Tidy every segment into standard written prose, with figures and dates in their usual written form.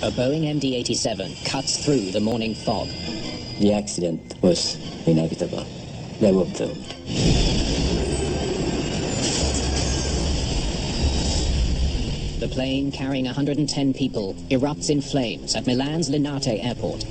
A Boeing MD-87 cuts through the morning fog. The accident was inevitable. They were doomed. The plane carrying 110 people erupts in flames at Milan's Linate airport.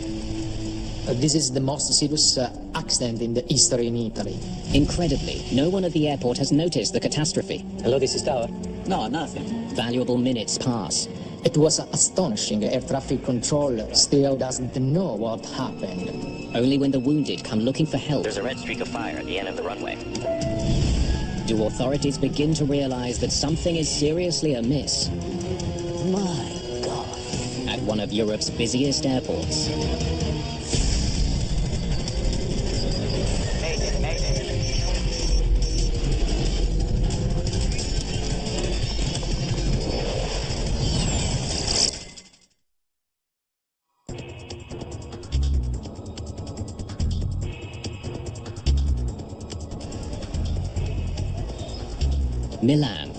This is the most serious accident in the history in Italy. Incredibly, no one at the airport has noticed the catastrophe. Hello, this is Tower. No, nothing. Valuable minutes pass. It was astonishing. Air traffic control still doesn't know what happened. Only when the wounded come looking for help There's a red streak of fire at the end of the runway. do authorities begin to realize that something is seriously amiss. My God. At one of Europe's busiest airports. Mayday, Mayday. Milan.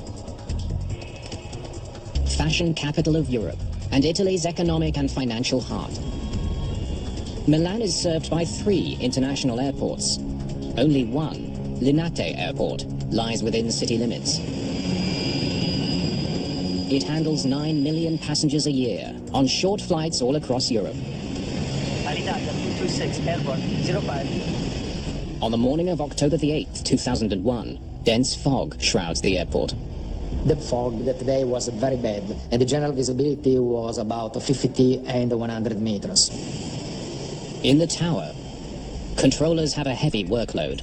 Fashion capital of Europe and Italy's economic and financial heart. Milan is served by 3 international airports. Only one, Linate Airport, lies within city limits. It handles 9 million passengers a year on short flights all across Europe. Alitalia 226 Airport 05. On the morning of October the 8th, 2001, dense fog shrouds the airport. The fog that day was very bad, and the general visibility was about 50 and 100 meters. In the tower, controllers have a heavy workload.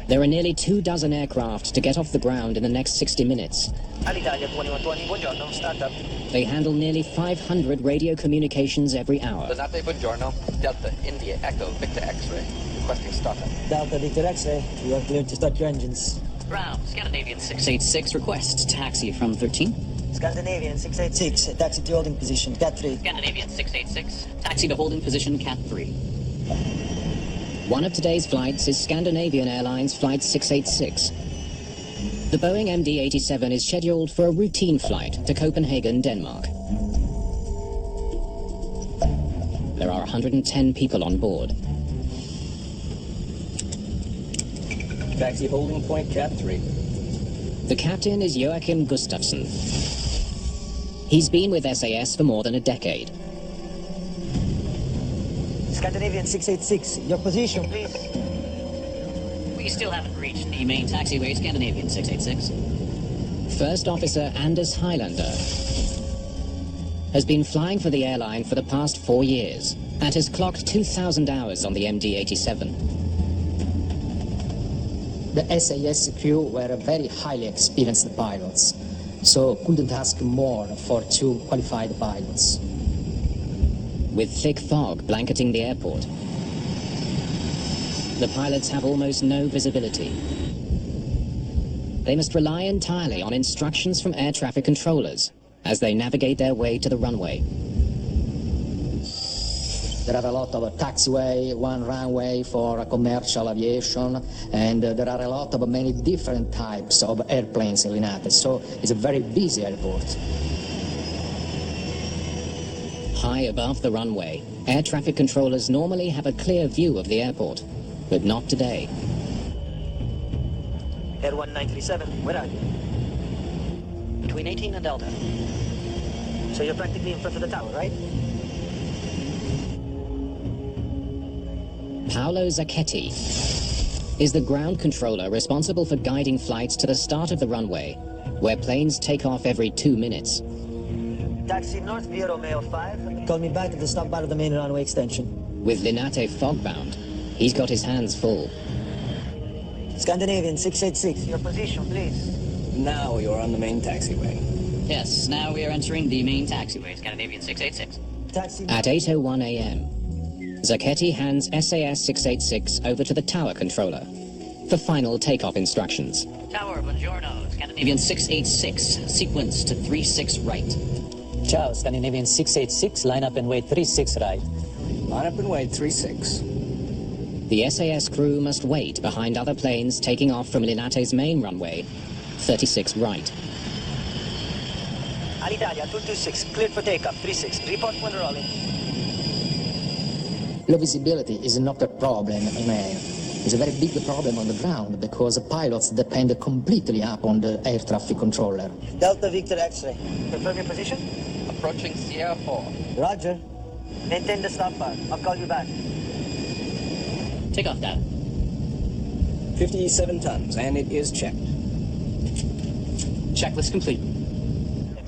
There are nearly 24 aircraft to get off the ground in the next 60 minutes. Alitalia 2120, buongiorno, start up. They handle nearly 500 radio communications every hour. Linate, buongiorno. Delta, India, Echo, Victor X-ray. Requesting startup. Delta Victor X-ray, you are cleared to start your engines. Ground, Scandinavian 686, request taxi from 13. Scandinavian 686, taxi to holding position, Cat 3. Scandinavian 686, taxi to holding position, Cat 3. One of today's flights is Scandinavian Airlines Flight 686. The Boeing MD-87 is scheduled for a routine flight to Copenhagen, Denmark. There are 110 people on board. Taxi holding point, Cat 3. The captain is Joachim Gustafsson. He's been with SAS for more than a decade. Scandinavian 686, your position, please. We still haven't reached the main taxiway, Scandinavian 686. First Officer Anders Highlander has been flying for the airline for the past 4 years and has clocked 2,000 hours on the MD-87. The SAS crew were very highly experienced pilots, so couldn't ask more for 2 qualified pilots. With thick fog blanketing the airport, the pilots have almost no visibility. They must rely entirely on instructions from air traffic controllers as they navigate their way to the runway. There are a lot of taxiway, one runway for commercial aviation, and there are a lot of many different types of airplanes in Linate, so it's a very busy airport. High above the runway, air traffic controllers normally have a clear view of the airport, but not today. Air 1937, where are you? Between 18 and Delta. So you're practically in front of the tower, right? Paolo Zacchetti is the ground controller responsible for guiding flights to the start of the runway, where planes take off every 2 minutes. Taxi North Via Romeo 5. Call me back at the stop bar of the main runway extension. With Linate fogbound, he's got his hands full. Scandinavian 686, your position, please. Now you're on the main taxiway. Yes, now we are entering the main taxiway, Scandinavian 686. Taxi. At 8:01 a.m., Zacchetti hands SAS 686 over to the tower controller for final takeoff instructions. Tower, buongiorno, Scandinavian 686, sequence to 36 right. Ciao, Scandinavian 686, line up and wait 36 right. Line up and wait, 36. The SAS crew must wait behind other planes taking off from Linate's main runway, 36 right. Alitalia 226, cleared for takeoff, 36. Report when rolling. Low visibility is not a problem in air. It's a very big problem on the ground because pilots depend completely upon the air traffic controller. Delta Victor X-ray. Confirm your position? Approaching Sierra 4. Roger. Maintain the stop bar. I'll call you back. Takeoff data. 57 tons, and it is checked. Checklist complete.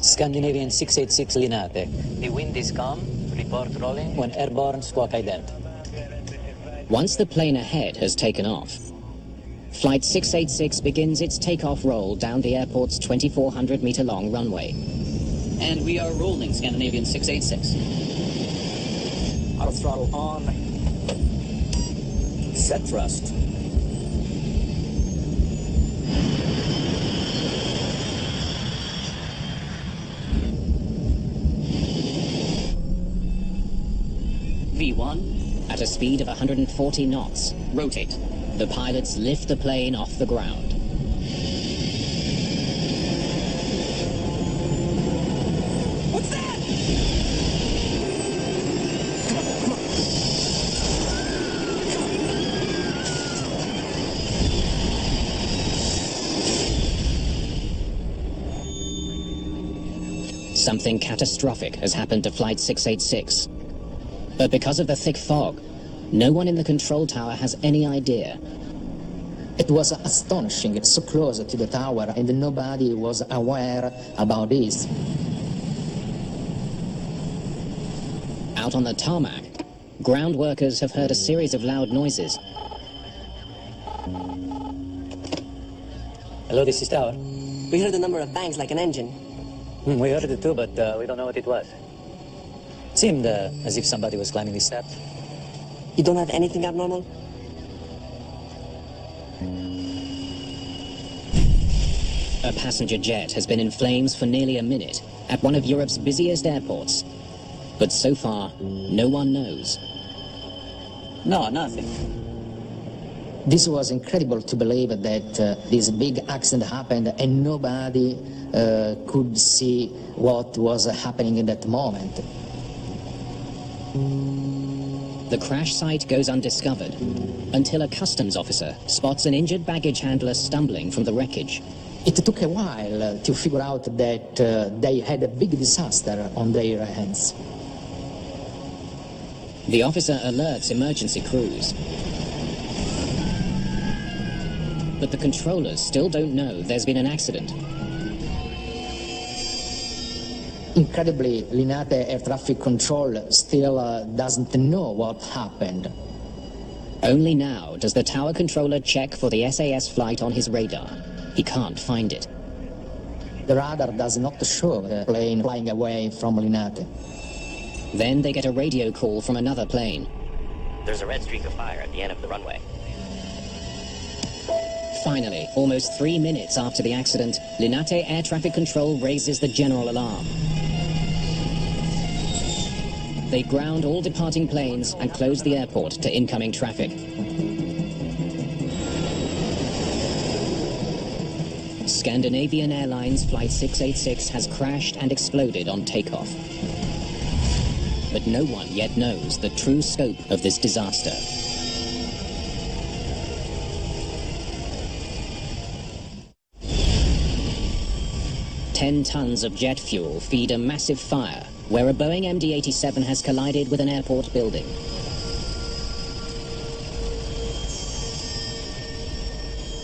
Scandinavian 686 Linate. The wind is calm. Report rolling when airborne squawk ident. Once the plane ahead has taken off, Flight 686 begins its takeoff roll down the airport's 2,400-meter-long runway. And we are rolling, Scandinavian 686. Auto throttle on. Set thrust. V1. At a speed of 140 knots, Rotate. the pilots lift the plane off the ground. What's that? Something catastrophic has happened to Flight 686. But because of the thick fog, no one in the control tower has any idea. It was astonishing, it's so close to the tower, and nobody was aware about this. Out on the tarmac, ground workers have heard a series of loud noises. Hello, this is Tower. We heard a number of bangs like an engine. We heard it too, but we don't know what it was. Seemed as if somebody was climbing the steps. You don't have anything abnormal? A passenger jet has been in flames for nearly a minute at one of Europe's busiest airports. But so far, no one knows. No, nothing. This was incredible to believe that this big accident happened and nobody could see what was happening in that moment. The crash site goes undiscovered until a customs officer spots an injured baggage handler stumbling from the wreckage. It took a while to figure out that they had a big disaster on their hands. The officer alerts emergency crews. But the controllers still don't know there's been an accident. Incredibly, Linate Air Traffic Control still doesn't know what happened. Only now does the tower controller check for the SAS flight on his radar. He can't find it. The radar does not show the plane flying away from Linate. Then they get a radio call from another plane. There's a red streak of fire at the end of the runway. Finally, almost 3 minutes after the accident, Linate Air Traffic Control raises the general alarm. They ground all departing planes and close the airport to incoming traffic. Scandinavian Airlines Flight 686 has crashed and exploded on takeoff. But no one yet knows the true scope of this disaster. Ten tons of jet fuel feed a massive fire where a Boeing MD-87 has collided with an airport building.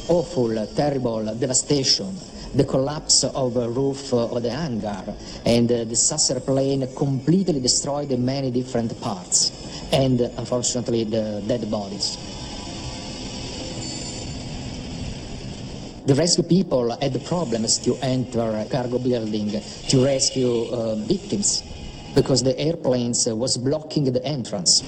Awful, terrible devastation. The collapse of a roof of the hangar and the saucer plane completely destroyed many different parts and unfortunately the dead bodies. The rescue people had problems to enter a cargo building to rescue victims because the airplanes was blocking the entrance.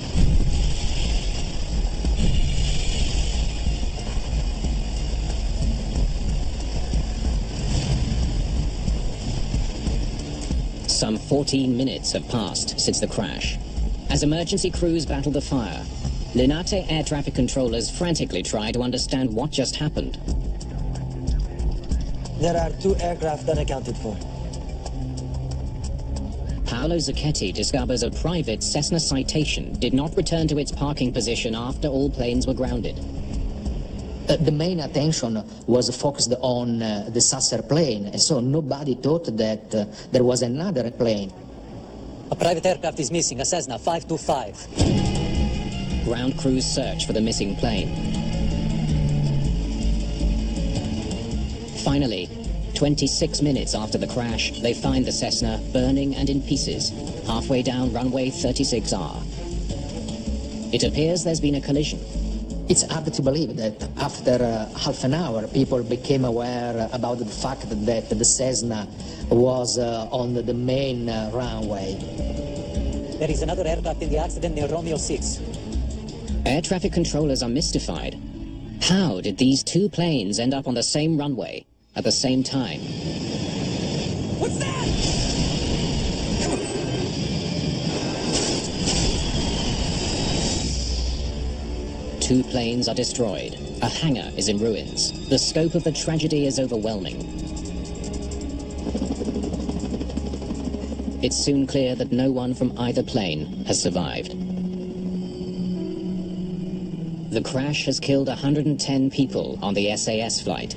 Some 14 minutes have passed since the crash. As emergency crews battle the fire, Linate air traffic controllers frantically try to understand what just happened. There are 2 aircraft unaccounted for. Paolo Zucchetti discovers a private Cessna Citation did not return to its parking position after all planes were grounded. The main attention was focused on the Sasser plane, and so nobody thought that there was another plane. A private aircraft is missing, a Cessna 525. Ground crews search for the missing plane. Finally, 26 minutes after the crash, they find the Cessna burning and in pieces, halfway down runway 36R. It appears there's been a collision. It's hard to believe that after half an hour, people became aware about the fact that the Cessna was on the main runway. There is another aircraft in the accident near Romeo 6. Air traffic controllers are mystified. How did these two planes end up on the same runway at the same time? What's that? Two planes are destroyed. A hangar is in ruins. The scope of the tragedy is overwhelming. It's soon clear that no one from either plane has survived. The crash has killed 110 people on the SAS flight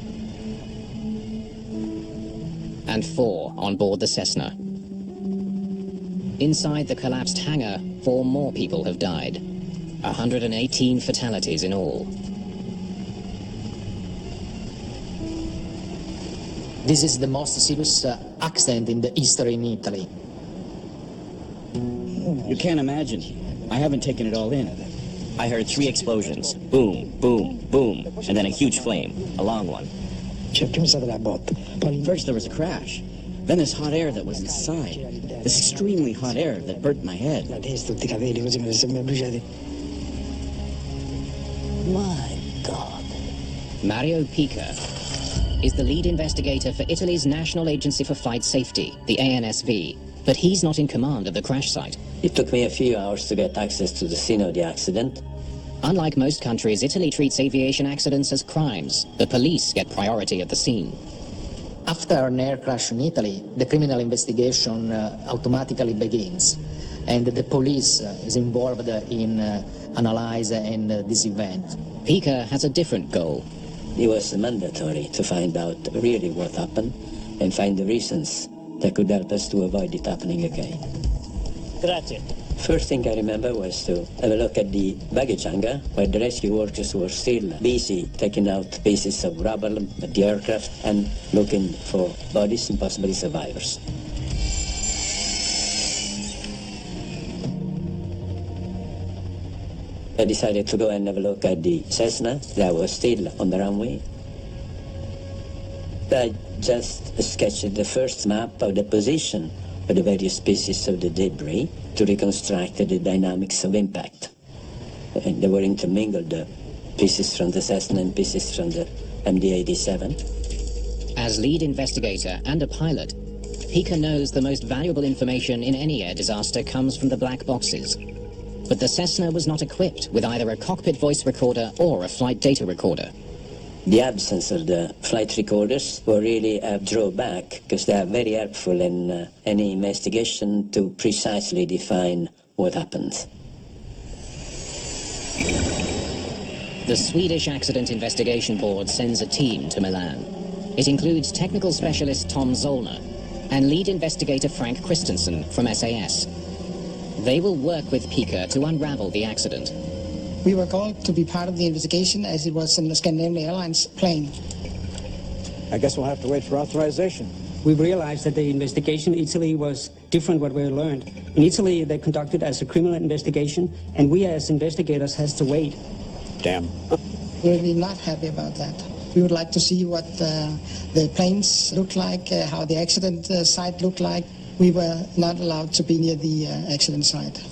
and 4 on board the Cessna. Inside the collapsed hangar, 4 more people have died. 118 fatalities in all. This is the most serious accident in the history in Italy. You can't imagine. I haven't taken it all in. I heard 3 explosions. Boom, boom, boom, and then a huge flame, a long one. First there was a crash. Then this hot air that was inside. This extremely hot air that burnt my head. My God. Mario Pica is the lead investigator for Italy's National Agency for Flight Safety, the ANSV, but he's not in command of the crash site. It took me a few hours to get access to the scene of the accident. Unlike most countries, Italy treats aviation accidents as crimes. The police get priority at the scene. After an air crash in Italy, the criminal investigation automatically begins, and the police is involved in analyzing this event. Pica has a different goal. It was mandatory to find out really what happened and find the reasons that could help us to avoid it happening again. Grazie. First thing I remember was to have a look at the baggage hangar, where the rescue workers were still busy taking out pieces of rubble at the aircraft and looking for bodies and possibly survivors. I decided to go and have a look at the Cessna that was still on the runway. I just sketched the first map of the position of the various pieces of the debris to reconstruct the dynamics of impact. And they were intermingled, pieces from the Cessna and pieces from the MD-87. As lead investigator and a pilot, Pica knows the most valuable information in any air disaster comes from the black boxes. But the Cessna was not equipped with either a cockpit voice recorder or a flight data recorder. The absence of the flight recorders were really a drawback, because they are very helpful in any investigation to precisely define what happened. The Swedish Accident Investigation Board sends a team to Milan. It includes technical specialist Tom Zollner and lead investigator Frank Christensen from SAS. They will work with Pica to unravel the accident. We were called to be part of the investigation as it was in the Scandinavian Airlines plane. I guess we'll have to wait for authorization. We realized that the investigation in Italy was different what we learned. In Italy, they conducted as a criminal investigation, and we as investigators has to wait. Damn. We're really not happy about that. We would like to see what the planes looked like, how the accident site looked like. We were not allowed to be near the accident site.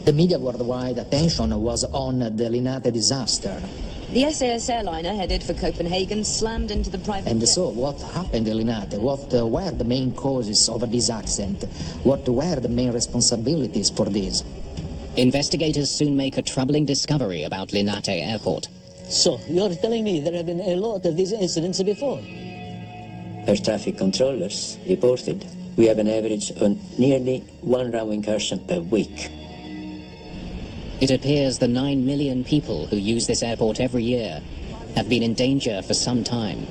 The media worldwide attention was on the Linate disaster. The SAS airliner headed for Copenhagen slammed into the private And jet. so what happened in Linate? What were the main causes of this accident? What were the main responsibilities for this? Investigators soon make a troubling discovery about Linate Airport. So, you're telling me there have been a lot of these incidents before? Air traffic controllers reported We have an average of nearly one runway incursion per week. It appears the 9 million people who use this airport every year have been in danger for some time.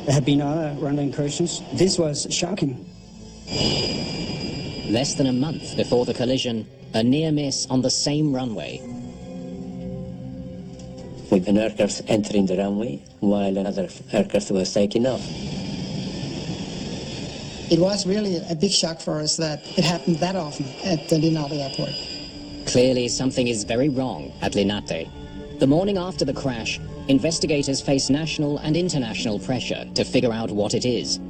There have been other runway incursions. This was shocking. Less than a month before the collision, a near miss on the same runway. With an aircraft entering the runway while another aircraft was taking off. It was really a big shock for us that it happened that often at the Linate airport. Clearly something is very wrong at Linate. The morning after the crash, investigators face national and international pressure to figure out what it is.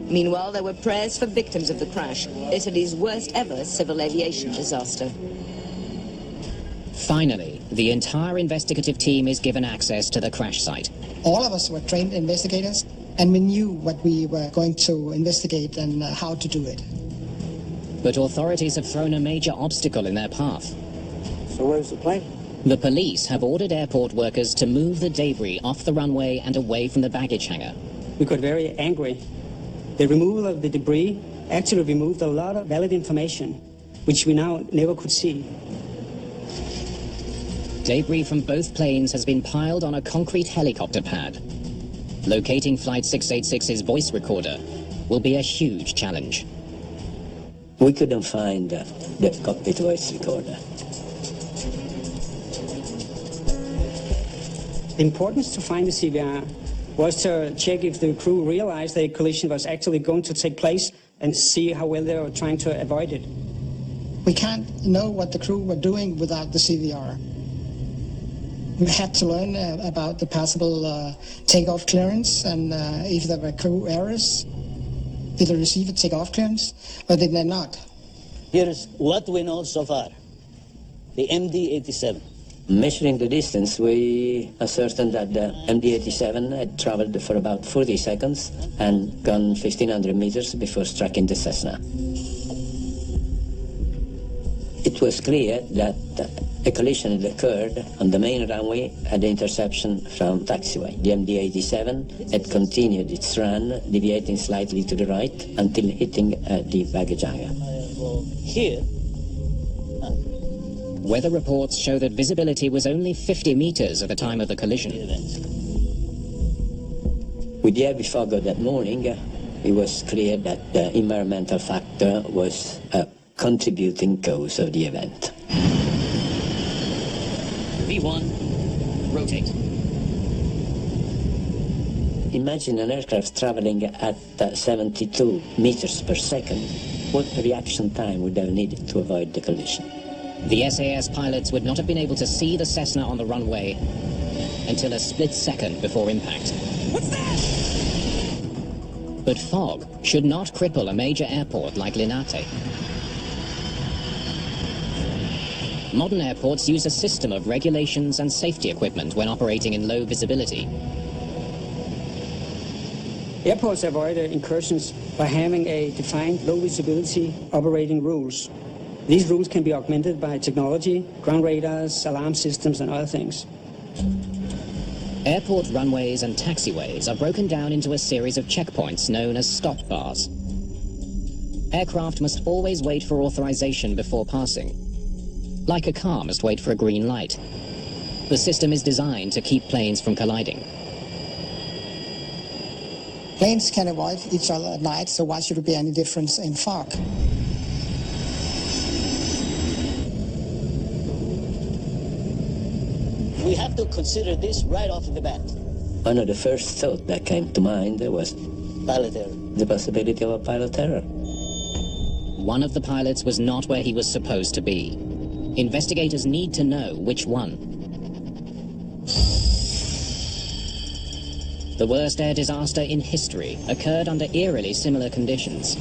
Meanwhile, there were prayers for victims of the crash, Italy's worst ever civil aviation disaster. Finally, the entire investigative team is given access to the crash site. All of us were trained investigators, and we knew what we were going to investigate and how to do it. But authorities have thrown a major obstacle in their path. So where's the plane? The police have ordered airport workers to move the debris off the runway and away from the baggage hangar. We got very angry. The removal of the debris actually removed a lot of valid information, which we now never could see. Debris from both planes has been piled on a concrete helicopter pad. Locating Flight 686's voice recorder will be a huge challenge. We couldn't find the cockpit voice recorder. The importance to find the CVR was to check if the crew realized the collision was actually going to take place and see how well they were trying to avoid it. We can't know what the crew were doing without the CVR. We had to learn about the possible takeoff clearance and if there were crew errors. Did they receive a takeoff clearance or did they not? Here's what we know so far. The MD-87. Measuring the distance, we ascertained that the MD-87 had traveled for about 40 seconds and gone 1,500 meters before striking the Cessna. It was clear that a collision had occurred on the main runway at the interception from taxiway. The MD-87 had continued its run, deviating slightly to the right until hitting the baggage hangar. Here. Weather reports show that visibility was only 50 meters at the time of the collision. With the heavy fog of that morning, it was clear that the environmental factor was a contributing cause of the event. V1, rotate. Imagine an aircraft traveling at 72 meters per second. What reaction time would have needed to avoid the collision? The SAS pilots would not have been able to see the Cessna on the runway until a split second before impact. What's that? But fog should not cripple a major airport like Linate. Modern airports use a system of regulations and safety equipment when operating in low visibility. Airports avoid incursions by having a defined low visibility operating rules. These rules can be augmented by technology, ground radars, alarm systems, and other things. Airport runways and taxiways are broken down into a series of checkpoints known as stop bars. Aircraft must always wait for authorization before passing. Like a car must wait for a green light. The system is designed to keep planes from colliding. Planes can avoid each other at night, so why should there be any difference in fog? We have to consider this right off the bat. One of the first thoughts that came to mind was pilot error. The possibility of a pilot error. One of the pilots was not where he was supposed to be. Investigators need to know which one. The worst air disaster in history occurred under eerily similar conditions.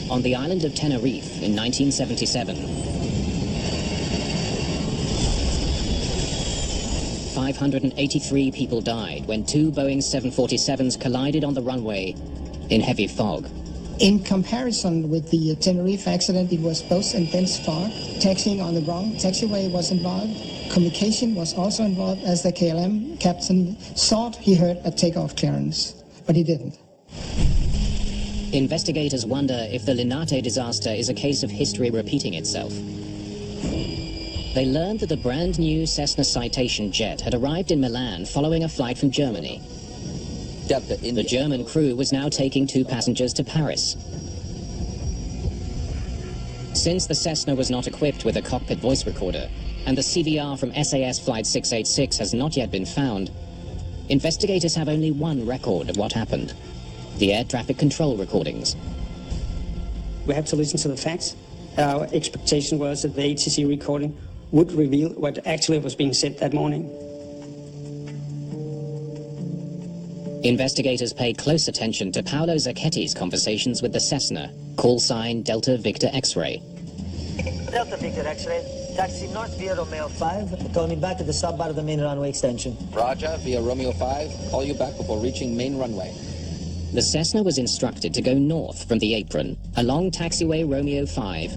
On the island of Tenerife in 1977, 583 people died when two Boeing 747s collided on the runway in heavy fog. In comparison with the Tenerife accident, it was both in dense fog. Taxiing on the wrong taxiway was involved. Communication was also involved, as the KLM captain thought he heard a takeoff clearance, but he didn't. Investigators wonder if the Linate disaster is a case of history repeating itself. They learned that the brand new Cessna Citation jet had arrived in Milan following a flight from Germany. The German crew was now taking 2 passengers to Paris. Since the Cessna was not equipped with a cockpit voice recorder, and the CVR from SAS Flight 686 has not yet been found, investigators have only one record of what happened: the air traffic control recordings. We have to listen to the facts. Our expectation was that the ATC recording would reveal what actually was being said that morning. Investigators paid close attention to Paolo Zacchetti's conversations with the Cessna, call sign Delta Victor X-Ray. Delta Victor X-Ray, taxi north via Romeo 5, call me back at the stop bar of the main runway extension. Roger, via Romeo 5, call you back before reaching main runway. The Cessna was instructed to go north from the apron, along taxiway Romeo 5,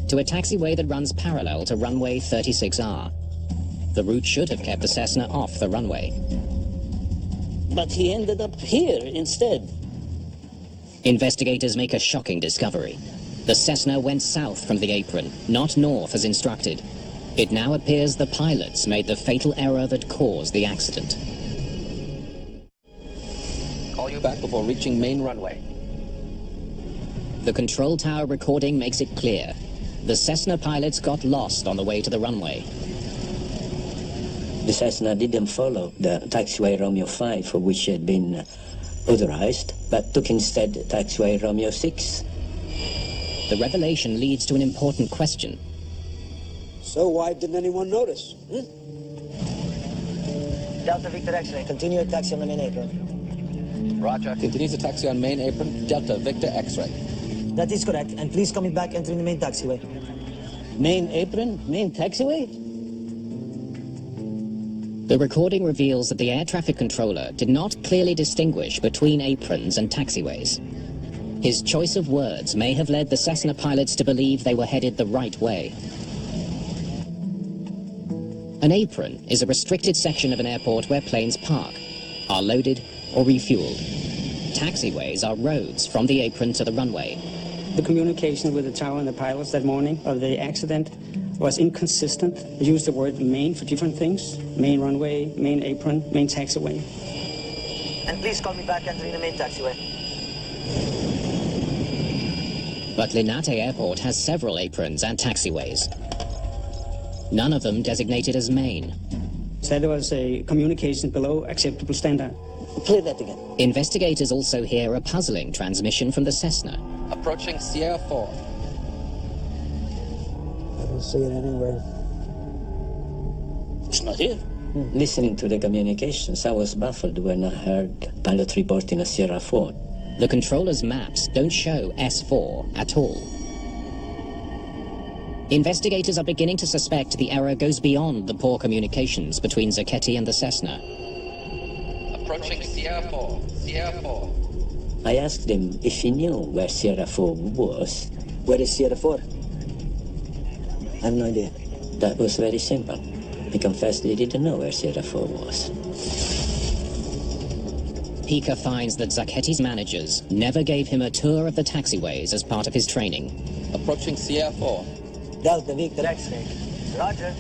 to a taxiway that runs parallel to runway 36R. The route should have kept the Cessna off the runway. But he ended up here instead. Investigators make a shocking discovery. The Cessna went south from the apron, not north as instructed. It now appears the pilots made the fatal error that caused the accident. Call you back before reaching main runway. The control tower recording makes it clear. The Cessna pilots got lost on the way to the runway. The Cessna didn't follow the taxiway Romeo 5 for which it had been authorized, but took instead taxiway Romeo 6. The revelation leads to an important question. So why didn't anyone notice? Delta Victor X-ray, continue your taxi on the main apron. Roger, continues the taxi on main apron, Delta Victor X-ray. That is correct, and please call me back entering the main taxiway. Main apron? Main taxiway? The recording reveals that the air traffic controller did not clearly distinguish between aprons and taxiways. His choice of words may have led the Cessna pilots to believe they were headed the right way. An apron is a restricted section of an airport where planes park, are loaded or refueled. Taxiways are roads from the apron to the runway. The communication with the tower and the pilots that morning of the accident was inconsistent. They used the word main for different things. Main runway, main apron, main taxiway. And please call me back entering the main taxiway. But Linate Airport has several aprons and taxiways. None of them designated as main. So there was a communication below acceptable standard. Play that again. Investigators also hear a puzzling transmission from the Cessna. Approaching Sierra 4. I don't see it anywhere. It's not here. Listening to the communications, I was baffled when I heard pilot reporting a Sierra 4. The controller's maps don't show S4 at all. Investigators are beginning to suspect the error goes beyond the poor communications between Zacchetti and the Cessna. Approaching Sierra 4. Sierra 4. I asked him if he knew where Sierra 4 was. Where is Sierra 4? I have no idea. That was very simple. He confessed he didn't know where Sierra 4 was. Pica finds that Zacchetti's managers never gave him a tour of the taxiways as part of his training. Approaching Sierra 4. Delta Victor X-ray. Roger.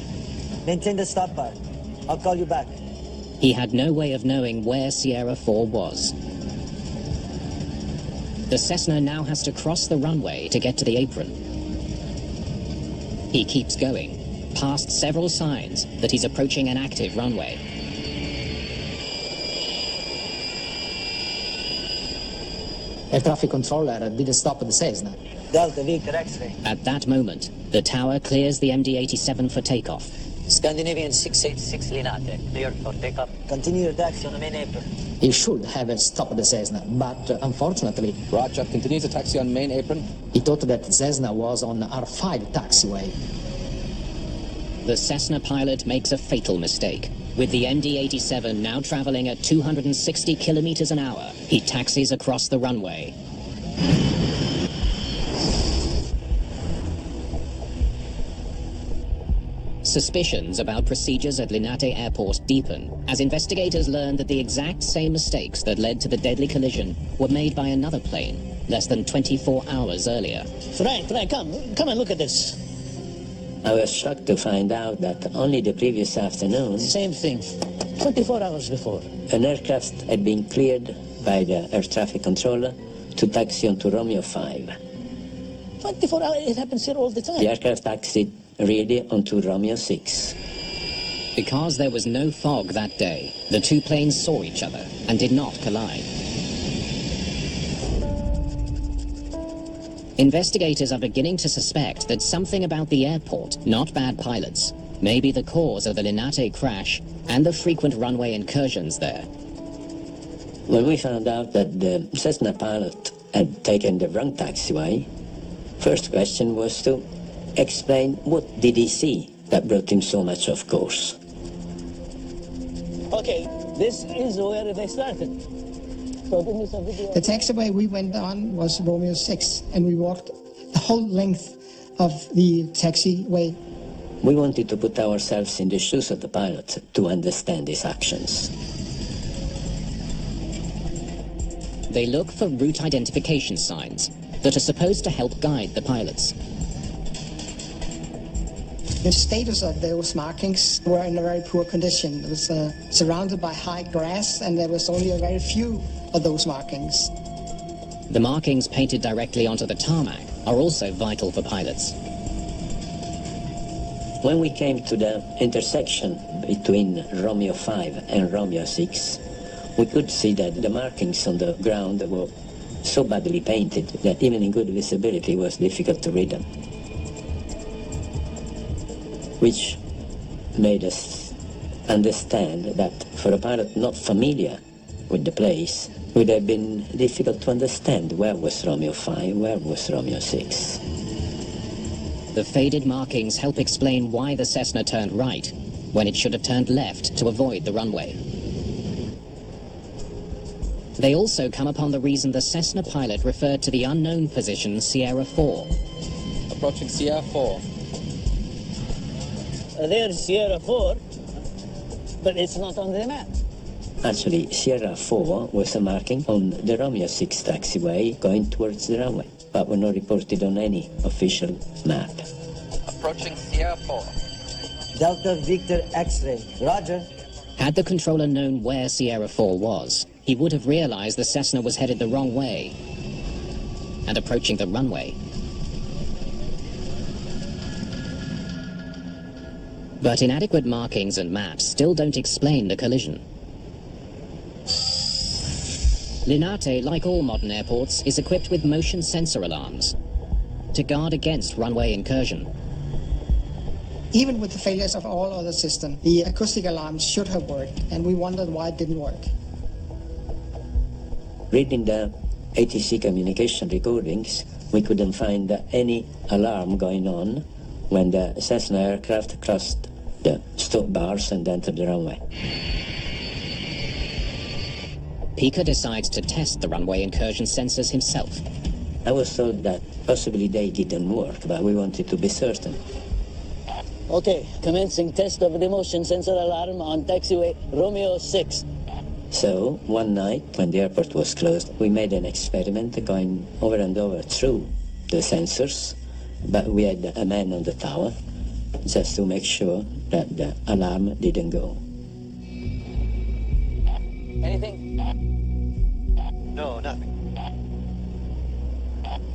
Maintain the stop bar. I'll call you back. He had no way of knowing where Sierra 4 was. The Cessna now has to cross the runway to get to the apron. He keeps going, past several signs that he's approaching an active runway. Air traffic controller didn't stop the Cessna. Delta Victor X-ray. At that moment, the tower clears the MD-87 for takeoff. Scandinavian 686 Linate, cleared for takeoff. Continue your taxi on the main apron. He should have stopped the Cessna, but unfortunately... Roger, continues the taxi on main apron. He thought that Cessna was on R5 taxiway. The Cessna pilot makes a fatal mistake. With the MD-87 now traveling at 260 kilometers an hour, he taxis across the runway. Suspicions about procedures at Linate Airport deepen as investigators learn that the exact same mistakes that led to the deadly collision were made by another plane, less than 24 hours earlier. Frank, come and look at this. I was shocked to find out that only the previous afternoon... Same thing, 24 hours before. An aircraft had been cleared by the air traffic controller to taxi onto Romeo 5. 24 hours, it happens here all the time. The aircraft taxied really onto Romeo 6. Because there was no fog that day, the two planes saw each other and did not collide. Investigators are beginning to suspect that something about the airport, not bad pilots, may be the cause of the Linate crash and the frequent runway incursions there. When we found out that the Cessna pilot had taken the wrong taxiway, first question was to explain what did he see that brought him so much off course. Okay, this is where they started. So give me some video. The taxiway we went on was Romeo 6, and we walked the whole length of the taxiway. We wanted to put ourselves in the shoes of the pilot to understand his actions. They look for route identification signs that are supposed to help guide the pilots. The status of those markings were in a very poor condition. It was surrounded by high grass, and there was only a very few of those markings. The markings painted directly onto the tarmac are also vital for pilots. When we came to the intersection between Romeo 5 and Romeo 6, we could see that the markings on the ground were so badly painted that even in good visibility it was difficult to read them, which made us understand that for a pilot not familiar with the place, it would have been difficult to understand where was Romeo 5, where was Romeo 6. The faded markings help explain why the Cessna turned right, when it should have turned left to avoid the runway. They also come upon the reason the Cessna pilot referred to the unknown position Sierra 4. Approaching Sierra 4. There's Sierra 4, but it's not on the map. Actually, Sierra 4 was a marking on the Romeo 6 taxiway going towards the runway, but were not reported on any official map. Approaching Sierra 4. Delta Victor X-ray. Roger. Had the controller known where Sierra 4 was, he would have realized the Cessna was headed the wrong way and approaching the runway. But inadequate markings and maps still don't explain the collision. Linate, like all modern airports, is equipped with motion sensor alarms to guard against runway incursion. Even with the failures of all other systems, the acoustic alarms should have worked, and we wondered why it didn't work. Reading the ATC communication recordings, we couldn't find any alarm going on when the Cessna aircraft crossed the stop bars and entered the runway. Pica decides to test the runway incursion sensors himself. I was told that possibly they didn't work, but we wanted to be certain. Okay, commencing test of the motion sensor alarm on taxiway Romeo 6. So, one night, when the airport was closed, we made an experiment going over and over through the sensors, but we had a man on the tower just to make sure that the alarm didn't go. Anything? No, nothing.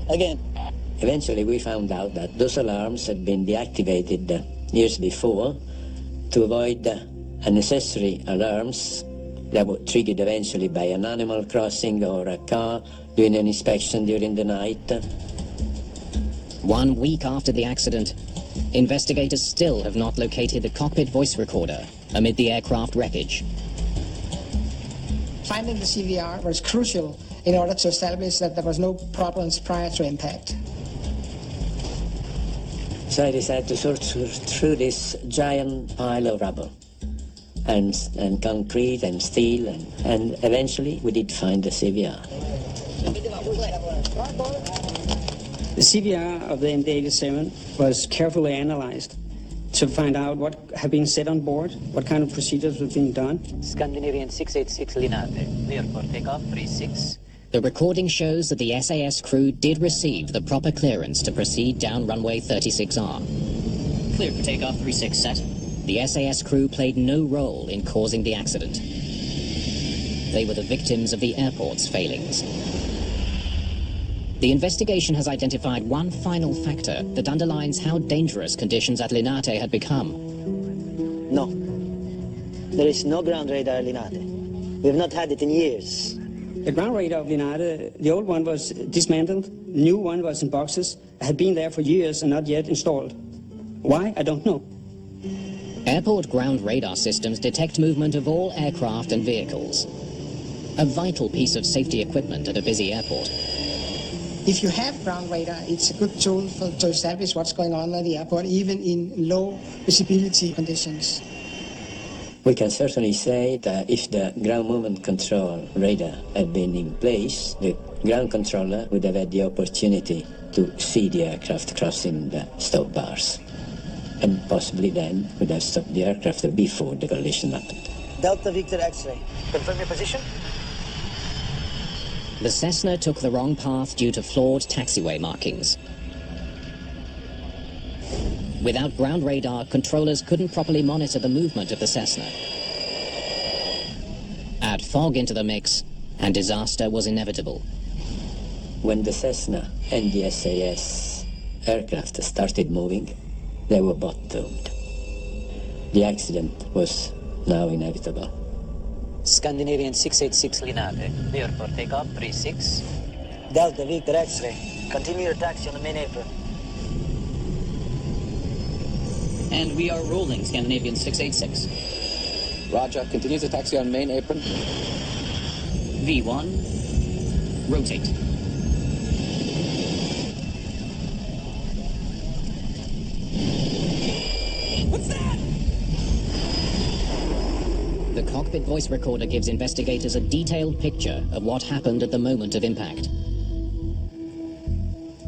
Again. Eventually, we found out that those alarms had been deactivated years before to avoid unnecessary alarms that were triggered eventually by an animal crossing or a car doing an inspection during the night. 1 week after the accident, investigators still have not located the cockpit voice recorder amid the aircraft wreckage. Finding the CVR was crucial in order to establish that there was no problems prior to impact. So I decided to sort through this giant pile of rubble and concrete and steel, and eventually we did find the CVR. The CVR of the MD-87 was carefully analyzed to find out what had been said on board, what kind of procedures were being done. Scandinavian 686 Linate, clear for takeoff 36, The recording shows that the SAS crew did receive the proper clearance to proceed down runway 36R. Clear for takeoff, 36 set. The SAS crew played no role in causing the accident. They were the victims of the airport's failings. The investigation has identified one final factor that underlines how dangerous conditions at Linate had become. No. There is no ground radar at Linate. We have not had it in years. The ground radar of Linate, the old one was dismantled, the new one was in boxes, had been there for years and not yet installed. Why? I don't know. Airport ground radar systems detect movement of all aircraft and vehicles. A vital piece of safety equipment at a busy airport. If you have ground radar, it's a good tool to establish what's going on at the airport, even in low visibility conditions. We can certainly say that if the ground movement control radar had been in place, the ground controller would have had the opportunity to see the aircraft crossing the stop bars, and possibly then would have stopped the aircraft before the collision happened. Delta Victor X-ray. Confirm your position? The Cessna took the wrong path due to flawed taxiway markings. Without ground radar, controllers couldn't properly monitor the movement of the Cessna. Add fog into the mix, and disaster was inevitable. When the Cessna and the SAS aircraft started moving, they were both doomed. The accident was now inevitable. Scandinavian 686 Linate, clear for takeoff, 36. Delta Victor X-ray. Continue your taxi on the main apron. And we are rolling, Scandinavian 686. Roger. Continue to taxi on main apron. V1. Rotate. What's that? The cockpit voice recorder gives investigators a detailed picture of what happened at the moment of impact.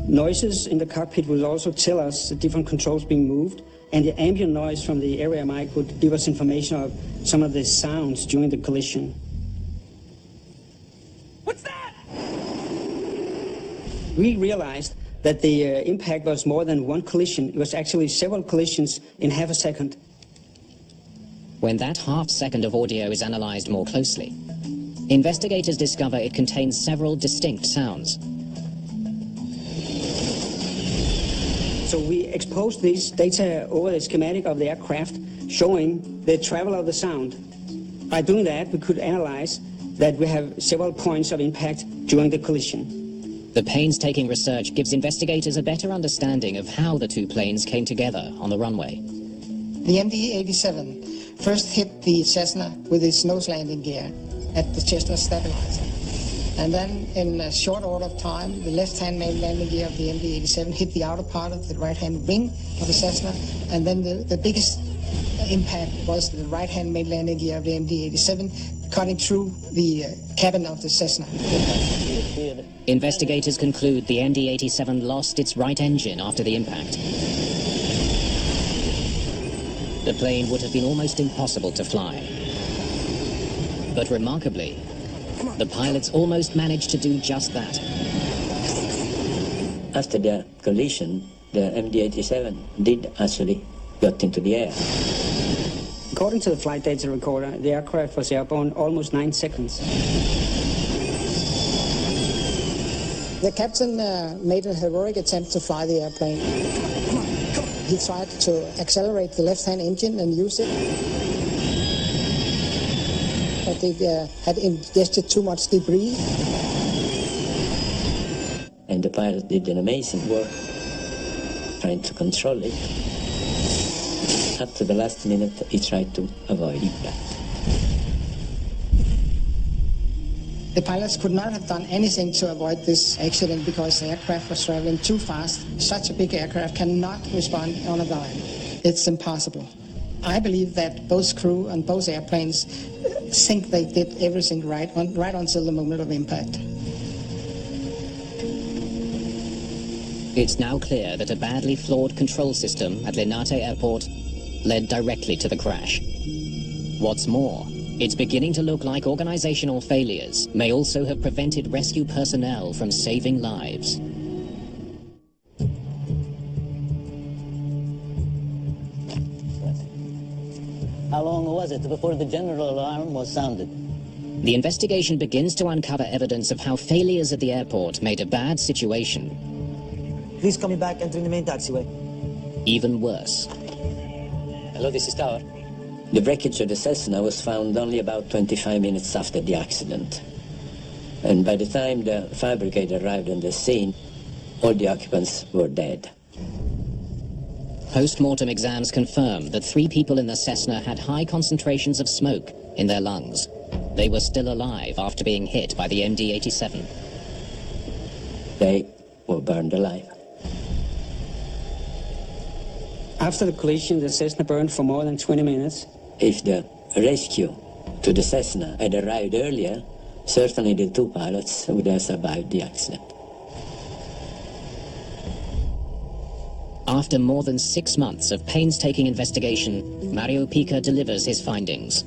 Noises in the cockpit will also tell us the different controls being moved, and the ambient noise from the area mic would give us information of some of the sounds during the collision. What's that? We realized that the impact was more than one collision. It was actually several collisions in half a second. When that half second of audio is analyzed more closely, investigators discover it contains several distinct sounds. So we exposed these data over the schematic of the aircraft, showing the travel of the sound. By doing that, we could analyze that we have several points of impact during the collision. The painstaking research gives investigators a better understanding of how the two planes came together on the runway. The MD-87 first hit the Cessna with its nose landing gear at the Chester stabilizer. And then, in a short order of time, the left-hand main landing gear of the MD-87 hit the outer part of the right-hand wing of the Cessna, and then the biggest impact was the right-hand main landing gear of the MD-87 cutting through the cabin of the Cessna. Investigators conclude the MD-87 lost its right engine after the impact. The plane would have been almost impossible to fly. But remarkably, the pilots almost managed to do just that. After the collision, the MD-87 did actually got into the air. According to the flight data recorder, the aircraft was airborne almost 9 seconds. The captain made a heroic attempt to fly the airplane. He tried to accelerate the left-hand engine and use it, but it had ingested too much debris. And the pilot did an amazing work trying to control it. Up to the last minute, he tried to avoid impact. The pilots could not have done anything to avoid this accident because the aircraft was traveling too fast. Such a big aircraft cannot respond on a dime. It's impossible. I believe that both crew and both airplanes think they did everything right until the moment of impact. It's now clear that a badly flawed control system at Linate Airport led directly to the crash. What's more, it's beginning to look like organizational failures may also have prevented rescue personnel from saving lives. How long was it before the general alarm was sounded? The investigation begins to uncover evidence of how failures at the airport made a bad situation Please call me back entering the main taxiway. even worse. Hello, this is Tower. The wreckage of the Cessna was found only about 25 minutes after the accident. And by the time the fire brigade arrived on the scene, all the occupants were dead. Post-mortem exams confirm that 3 people in the Cessna had high concentrations of smoke in their lungs. They were still alive after being hit by the MD-87. They were burned alive. After the collision, the Cessna burned for more than 20 minutes. If the rescue to the Cessna had arrived earlier, certainly the 2 pilots would have survived the accident. After more than 6 months of painstaking investigation, Mario Pica delivers his findings.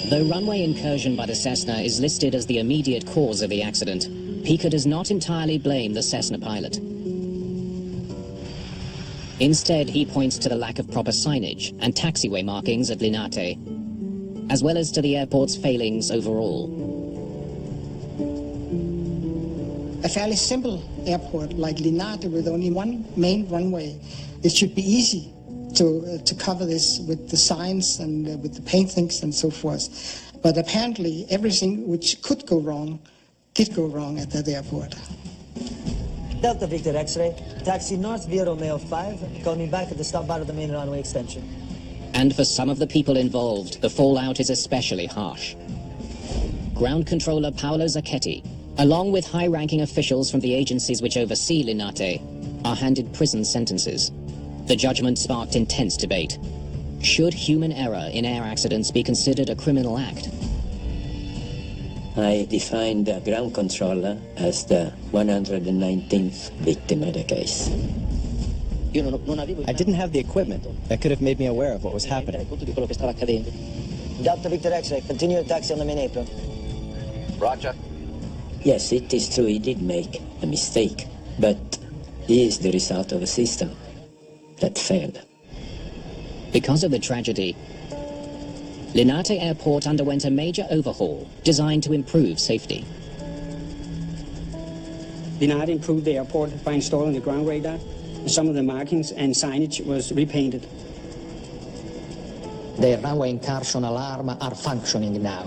Though runway incursion by the Cessna is listed as the immediate cause of the accident, Pica does not entirely blame the Cessna pilot. Instead, he points to the lack of proper signage and taxiway markings at Linate, as well as to the airport's failings overall. A fairly simple airport like Linate with only one main runway, it should be easy to cover this with the signs and with the paintings and so forth. But apparently everything which could go wrong did go wrong at that airport. Delta Victor X-ray, taxi north via Romeo 5, call me back at the stop bar of the main runway extension. And for some of the people involved, the fallout is especially harsh. Ground controller Paolo Zacchetti, along with high-ranking officials from the agencies which oversee Linate, are handed prison sentences. The judgment sparked intense debate. Should human error in air accidents be considered a criminal act? I defined the ground controller as the 119th victim of the case. I didn't have the equipment that could have made me aware of what was happening. Delta Victor X-ray, continue your taxi on the main apron. Roger. Yes, it is true he did make a mistake, but he is the result of a system that failed. Because of the tragedy, Linate Airport underwent a major overhaul designed to improve safety. Linate improved the airport by installing the ground radar, and some of the markings and signage was repainted. The runway incursion alarm are functioning now.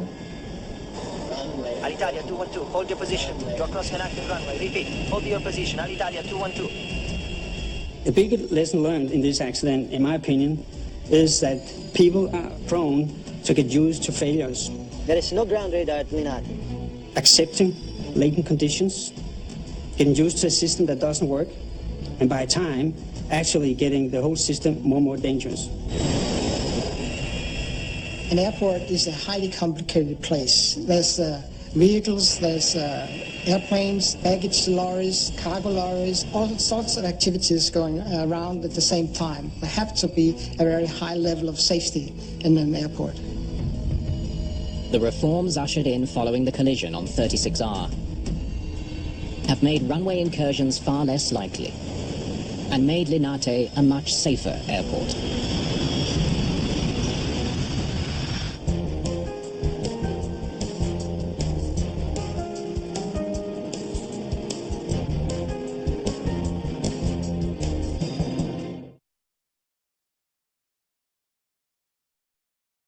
Alitalia 212, hold your position. You're crossing an active runway. Repeat, hold your position. Alitalia 212. The big lesson learned in this accident, in my opinion, is that people are prone to get used to failures. There is no ground radar at Linate. Accepting latent conditions, getting used to a system that doesn't work, and by time, actually getting the whole system more and more dangerous. An airport is a highly complicated place. There's vehicles, there's airplanes, baggage lorries, cargo lorries, all sorts of activities going around at the same time. There have to be a very high level of safety in an airport. The reforms ushered in following the collision on 36R have made runway incursions far less likely and made Linate a much safer airport.